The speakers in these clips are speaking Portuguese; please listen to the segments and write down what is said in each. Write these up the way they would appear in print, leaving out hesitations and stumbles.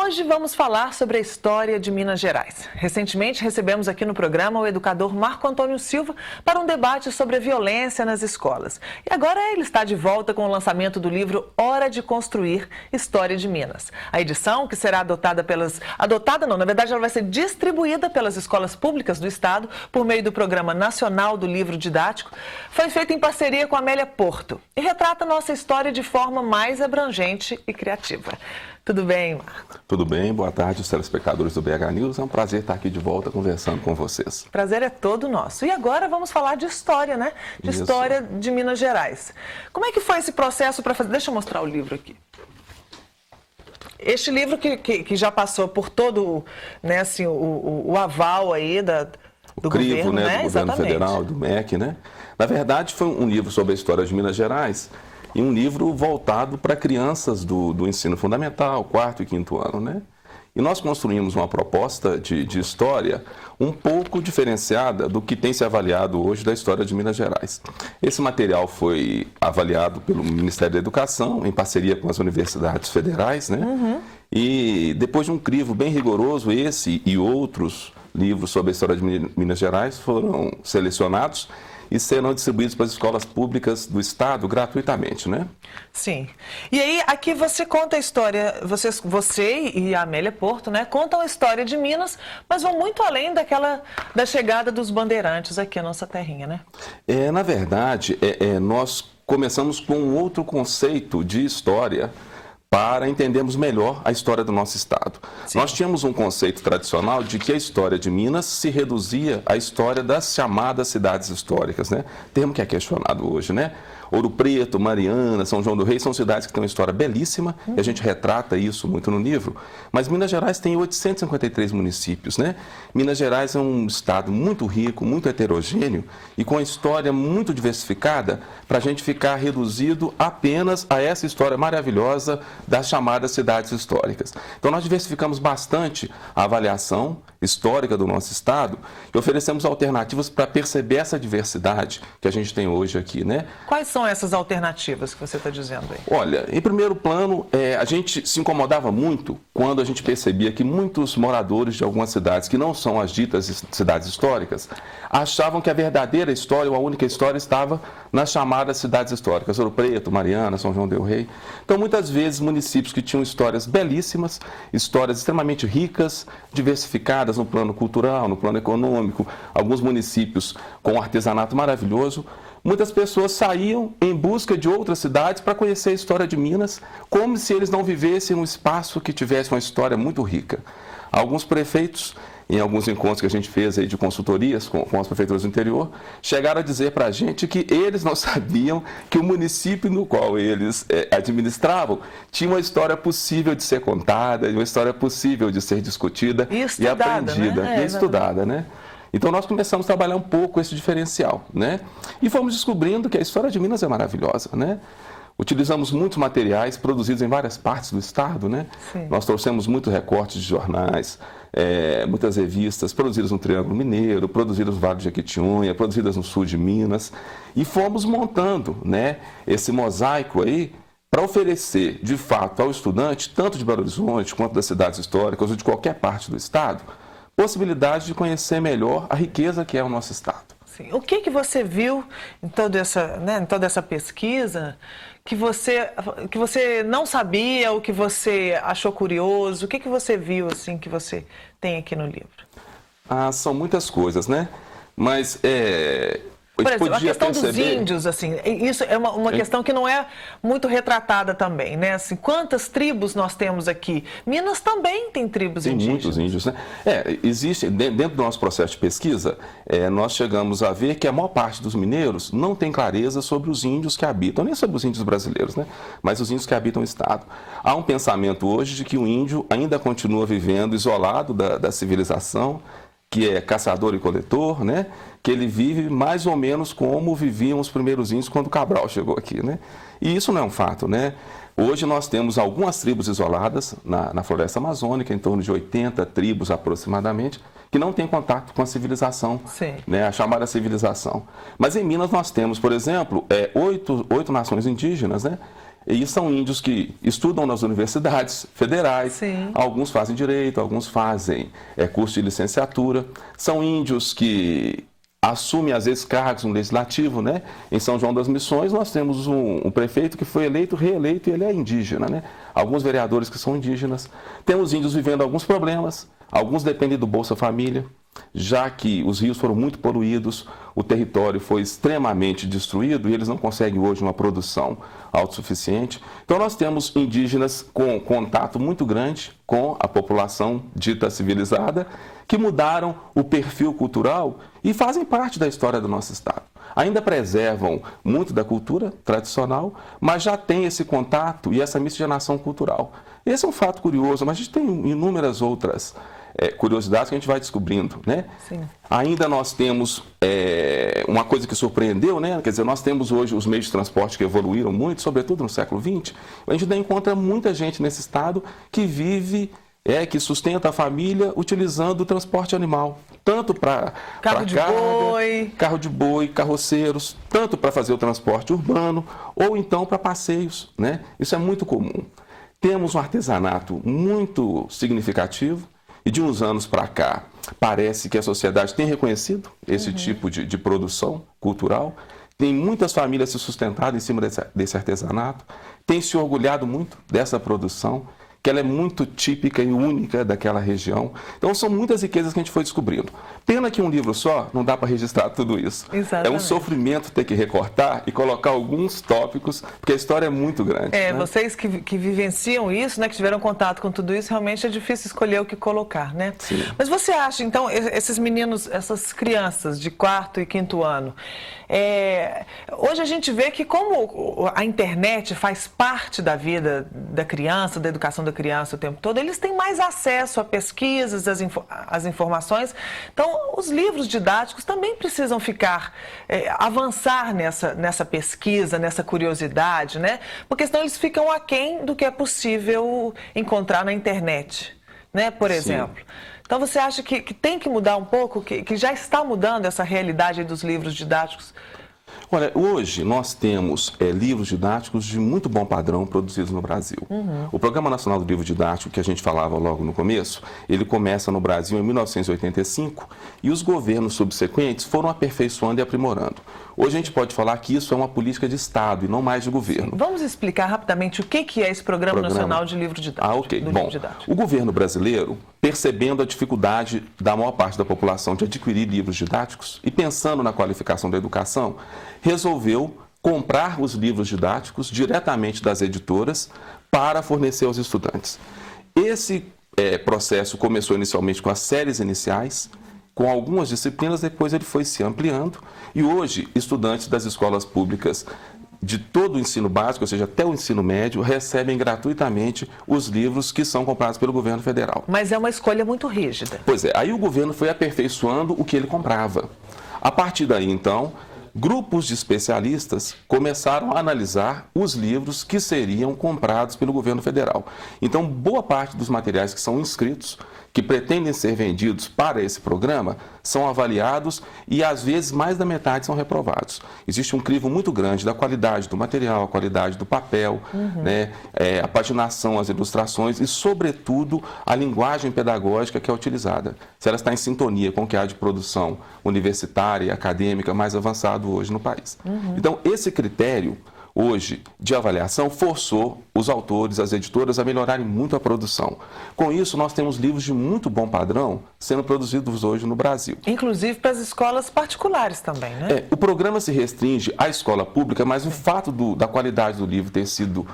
Hoje vamos falar sobre a história de Minas Gerais. Recentemente recebemos aqui no programa o educador Marco Antônio Silva para um debate sobre a violência nas escolas. E agora ele está de volta com o lançamento do livro Hora de Construir, História de Minas. A edição, que será ela vai ser distribuída pelas escolas públicas do estado por meio do Programa Nacional do Livro Didático, foi feita em parceria com a Amélia Porto e retrata nossa história de forma mais abrangente e criativa. Tudo bem, Marco? Tudo bem, boa tarde, os telespectadores do BH News. É um prazer estar aqui de volta conversando com vocês. O prazer é todo nosso. E agora vamos falar de história, né? De Isso. História de Minas Gerais. Como é que foi esse processo para fazer? Deixa eu mostrar o livro aqui. Este livro que já passou por todo, né, assim, o aval aí do crivo, governo, né? Do governo Exatamente. federal, do MEC, né? Na verdade, foi um livro sobre a história de Minas Gerais e um livro voltado para crianças do ensino fundamental, 4º e 5º ano, né? E nós construímos uma proposta de história um pouco diferenciada do que tem se avaliado hoje da história de Minas Gerais. Esse material foi avaliado pelo Ministério da Educação, em parceria com as universidades federais, né? E depois de um crivo bem rigoroso, esse e outros livros sobre a história de Minas Gerais foram selecionados e serão distribuídos para as escolas públicas do estado gratuitamente, né? Sim. E aí, aqui você conta a história, você e a Amélia Porto, né, contam a história de Minas, mas vão muito além da chegada dos bandeirantes aqui à nossa terrinha, né? Na verdade, nós começamos com um outro conceito de história para entendermos melhor a história do nosso estado. Sim. Nós tínhamos um conceito tradicional de que a história de Minas se reduzia à história das chamadas cidades históricas, né? Termo que é questionado hoje, né? Ouro Preto, Mariana, São João do Rei são cidades que têm uma história belíssima e a gente retrata isso muito no livro, mas Minas Gerais tem 853 municípios, né? Minas Gerais é um estado muito rico, muito heterogêneo e com a história muito diversificada para a gente ficar reduzido apenas a essa história maravilhosa das chamadas cidades históricas. Então nós diversificamos bastante a avaliação histórica do nosso estado e oferecemos alternativas para perceber essa diversidade que a gente tem hoje aqui, né? Quais são essas alternativas que você está dizendo aí? Olha, em primeiro plano, a gente se incomodava muito quando a gente percebia que muitos moradores de algumas cidades, que não são as ditas cidades históricas, achavam que a verdadeira história, ou a única história, estava nas chamadas cidades históricas, Ouro Preto, Mariana, São João del Rei. Então, muitas vezes, municípios que tinham histórias belíssimas, histórias extremamente ricas, diversificadas no plano cultural, no plano econômico, alguns municípios com um artesanato maravilhoso, muitas pessoas saíam em busca de outras cidades para conhecer a história de Minas, como se eles não vivessem um espaço que tivesse uma história muito rica. Alguns prefeitos, em alguns encontros que a gente fez aí de consultorias com as prefeituras do interior, chegaram a dizer para a gente que eles não sabiam que o município no qual eles administravam tinha uma história possível de ser contada, uma história possível de ser discutida e aprendida, né? E estudada, né? Então nós começamos a trabalhar um pouco esse diferencial, né? E fomos descobrindo que a história de Minas é maravilhosa, né? Utilizamos muitos materiais produzidos em várias partes do estado, né? Sim. Nós trouxemos muitos recortes de jornais, muitas revistas produzidas no Triângulo Mineiro, produzidas no Vale de Jequitinhonha, produzidas no sul de Minas, e fomos montando, né, esse mosaico aí para oferecer, de fato, ao estudante, tanto de Belo Horizonte quanto das cidades históricas ou de qualquer parte do estado, possibilidade de conhecer melhor a riqueza que é o nosso estado. Sim. O que você viu em toda essa pesquisa que você não sabia, ou que você achou curioso? O que você viu assim que você tem aqui no livro? São muitas coisas, né? Mas por exemplo, a questão dos índios, assim, isso é uma questão que não é muito retratada também, né? Assim, quantas tribos nós temos aqui? Minas também tem tribos indígenas. Tem muitos índios, né? Existe, dentro do nosso processo de pesquisa, nós chegamos a ver que a maior parte dos mineiros não tem clareza sobre os índios que habitam, nem sobre os índios brasileiros, né? Mas os índios que habitam o estado. Há um pensamento hoje de que o índio ainda continua vivendo isolado da civilização, que é caçador e coletor, né? Que ele vive mais ou menos como viviam os primeiros índios quando Cabral chegou aqui, né? E isso não é um fato, né? Hoje nós temos algumas tribos isoladas na floresta amazônica, em torno de 80 tribos aproximadamente, que não têm contato com a civilização, né, a chamada civilização. Mas em Minas nós temos, por exemplo, 8 nações indígenas, né? E são índios que estudam nas universidades federais, alguns fazem direito, alguns fazem curso de licenciatura. São índios que assumem, às vezes, cargos no legislativo, né? Em São João das Missões, nós temos um prefeito que foi eleito, reeleito, e ele é indígena, né? Alguns vereadores que são indígenas. Temos índios vivendo alguns problemas, alguns dependem do Bolsa Família, já que os rios foram muito poluídos, o território foi extremamente destruído e eles não conseguem hoje uma produção autossuficiente. Então nós temos indígenas com contato muito grande com a população dita civilizada, que mudaram o perfil cultural e fazem parte da história do nosso estado. Ainda preservam muito da cultura tradicional, mas já tem esse contato e essa miscigenação cultural. Esse é um fato curioso, mas a gente tem inúmeras outras curiosidades que a gente vai descobrindo, né? Ainda nós temos uma coisa que surpreendeu, né? Quer dizer, nós temos hoje os meios de transporte que evoluíram muito, sobretudo no século XX. A gente ainda encontra muita gente nesse estado que vive, que sustenta a família utilizando o transporte animal. Tanto para carro de boi, carroceiros, tanto para fazer o transporte urbano ou então para passeios, né? Isso é muito comum. Temos um artesanato muito significativo. E de uns anos para cá, parece que a sociedade tem reconhecido esse tipo de produção cultural. Tem muitas famílias se sustentado em cima desse artesanato, tem se orgulhado muito dessa produção, que ela é muito típica e única daquela região. Então, são muitas riquezas que a gente foi descobrindo. Pena que um livro só não dá para registrar tudo isso. Exatamente. É um sofrimento ter que recortar e colocar alguns tópicos, porque a história é muito grande. Né? Vocês que vivenciam isso, né, que tiveram contato com tudo isso, realmente é difícil escolher o que colocar, né? Sim. Mas você acha, então, esses meninos, essas crianças de 4º e 5º ano, hoje a gente vê que como a internet faz parte da vida da criança, da educação da criança o tempo todo, eles têm mais acesso a pesquisas, às informações. Então, os livros didáticos também precisam avançar nessa pesquisa, nessa curiosidade, né? Porque senão eles ficam aquém do que é possível encontrar na internet, né? Por exemplo. Então, você acha que tem que mudar um pouco, que já está mudando essa realidade dos livros didáticos? Olha, hoje nós temos livros didáticos de muito bom padrão produzidos no Brasil. O Programa Nacional do Livro Didático, que a gente falava logo no começo, ele começa no Brasil em 1985 e os governos subsequentes foram aperfeiçoando e aprimorando. Hoje a gente pode falar que isso é uma política de Estado e não mais de governo. Vamos explicar rapidamente o que é esse Programa Nacional de Livro Didático. Ok. Bom, o governo brasileiro, percebendo a dificuldade da maior parte da população de adquirir livros didáticos e pensando na qualificação da educação, resolveu comprar os livros didáticos diretamente das editoras para fornecer aos estudantes. Esse processo começou inicialmente com as séries iniciais, com algumas disciplinas, depois ele foi se ampliando e hoje estudantes das escolas públicas de todo o ensino básico, ou seja, até o ensino médio, recebem gratuitamente os livros que são comprados pelo governo federal. Mas é uma escolha muito rígida. Pois é, aí o governo foi aperfeiçoando o que ele comprava. A partir daí, então, grupos de especialistas começaram a analisar os livros que seriam comprados pelo governo federal. Então, boa parte dos materiais que são inscritos, que pretendem ser vendidos para esse programa, são avaliados e, às vezes, mais da metade são reprovados. Existe um crivo muito grande da qualidade do material, a qualidade do papel, né, a paginação, as ilustrações e, sobretudo, a linguagem pedagógica que é utilizada. Se ela está em sintonia com o que há de produção universitária e acadêmica mais avançado hoje no país. Então, esse critério hoje de avaliação forçou os autores, as editoras a melhorarem muito a produção. Com isso, nós temos livros de muito bom padrão sendo produzidos hoje no Brasil. Inclusive para as escolas particulares também, né? O programa se restringe à escola pública, mas o fato da qualidade do livro ter sido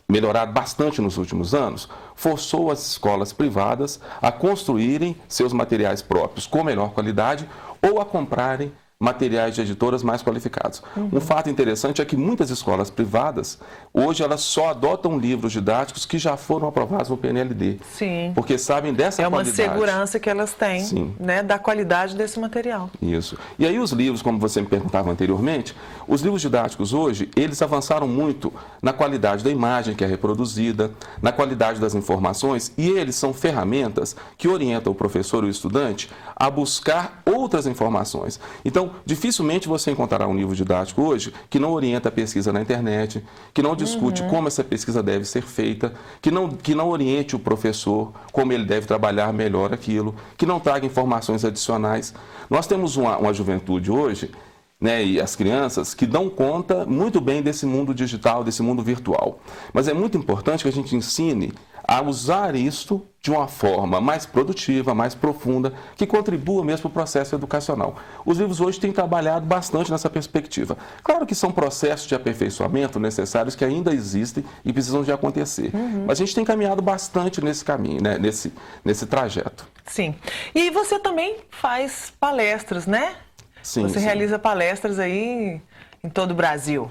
melhorado bastante nos últimos anos, forçou as escolas privadas a construírem seus materiais próprios com melhor qualidade ou a comprarem materiais de editoras mais qualificados. Um fato interessante é que muitas escolas privadas, hoje, elas só adotam livros didáticos que já foram aprovados no PNLD. Sim. Porque sabem dessa qualidade. É uma segurança que elas têm, Sim. né, da qualidade desse material. Isso. E aí os livros, como você me perguntava anteriormente, os livros didáticos hoje, eles avançaram muito na qualidade da imagem que é reproduzida, na qualidade das informações, e eles são ferramentas que orientam o professor e o estudante a buscar outras informações. Então, dificilmente você encontrará um livro didático hoje que não orienta a pesquisa na internet, que não discute como essa pesquisa deve ser feita, que não oriente o professor como ele deve trabalhar melhor aquilo, que não traga informações adicionais. Nós temos uma juventude hoje, né, e as crianças que dão conta muito bem desse mundo digital, desse mundo virtual. Mas é muito importante que a gente ensine a usar isto de uma forma mais produtiva, mais profunda, que contribua mesmo para o processo educacional. Os livros hoje têm trabalhado bastante nessa perspectiva. Claro que são processos de aperfeiçoamento necessários que ainda existem e precisam de acontecer. Mas a gente tem caminhado bastante nesse caminho, né, nesse trajeto. Sim. E você também faz palestras, né? Sim, Você realiza palestras aí em todo o Brasil.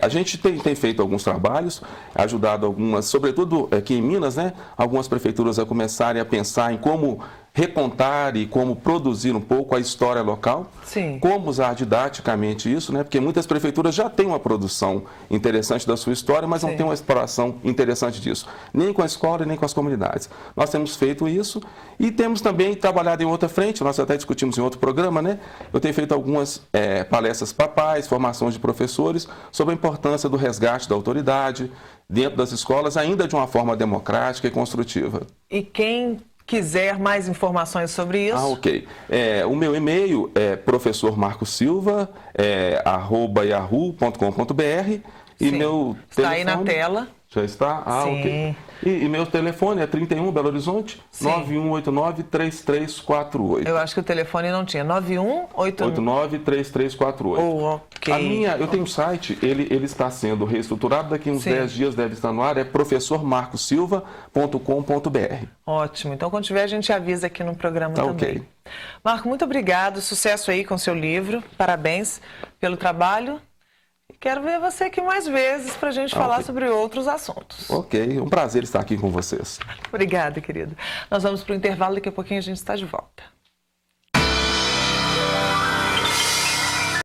A gente tem feito alguns trabalhos, ajudado algumas, sobretudo aqui em Minas, né, algumas prefeituras a começarem a pensar em como recontar e como produzir um pouco a história local. Sim. Como usar didaticamente isso, né? Porque muitas prefeituras já têm uma produção interessante da sua história, mas não tem uma exploração interessante disso, nem com a escola e nem com as comunidades. Nós temos feito isso e temos também trabalhado em outra frente, nós até discutimos em outro programa, né? Eu tenho feito algumas palestras para pais, formações de professores, sobre a importância do resgate da autoridade dentro das escolas, ainda de uma forma democrática e construtiva. E quem quiser mais informações sobre isso... Ok. O meu e-mail é professormarcosilva@yahoo.com.br e meu Está telefone... aí na tela. Já está? Sim. Ok. E meu telefone é 31 Belo Horizonte, 9189-3348. Eu acho que o telefone não tinha. 9189-3348. Ok. Eu tenho um site, ele está sendo reestruturado, daqui uns 10 dias deve estar no ar, é professormarcosilva.com.br. Ótimo. Então, quando tiver, a gente avisa aqui no programa também. Ok. Marco, muito obrigado. Sucesso aí com o seu livro. Parabéns pelo trabalho. Quero ver você aqui mais vezes para a gente falar sobre outros assuntos. Ok, um prazer estar aqui com vocês. Obrigada, querido. Nós vamos para o intervalo, daqui a pouquinho a gente está de volta.